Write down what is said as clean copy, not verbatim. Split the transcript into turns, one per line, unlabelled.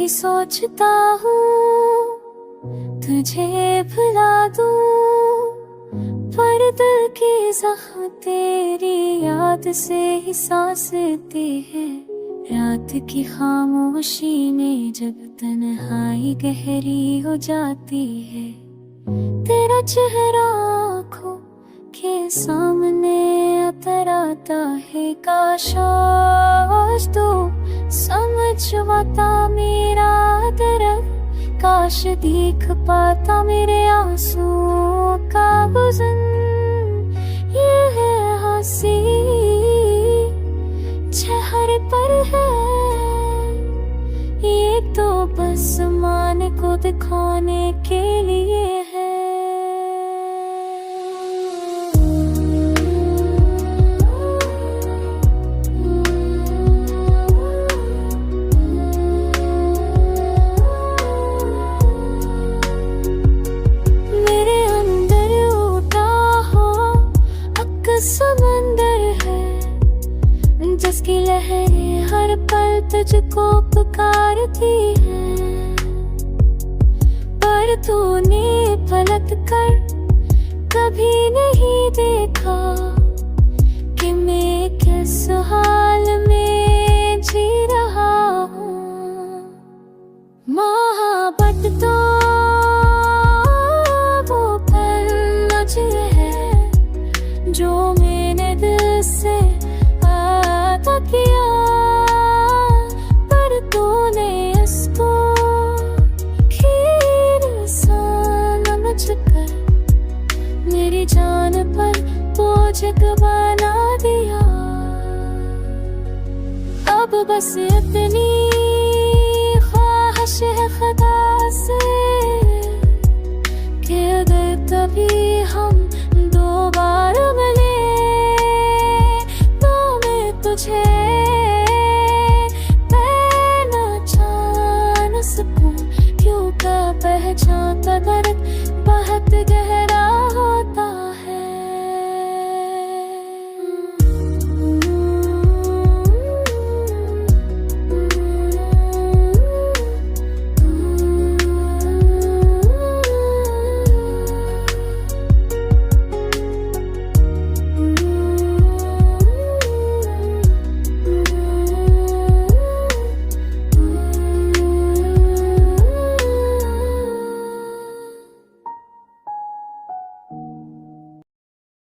भी सोचता हूँ तुझे भुला दूँ, पर दिल की जख्म तेरी याद से ही सांसते हैं। रात की खामोशी में जब तन्हाई गहरी हो जाती है, तेरा चेहरा आँखों के सामने उतर आता है। काश आज तू समझ पाता मेरा दर्द, काश देख पाता मेरे आंसुओं का वजन। ये है हंसी चेहरे पर है, ये तो बस मान को दिखाने के लिए है। समंदर है जिसकी लहरें हर पल तुझको पुकारती हैं, पर तूने पलट कर कभी नहीं देखा कि मैं किस हाल में जी रहा हूँ। मोहब्बत तो वो पल मुझे है जो मैंने दिल से आता किया, पर तूने इसको खीर समझ कर मेरी जान पर बोझ बना दिया। अब बस इतनी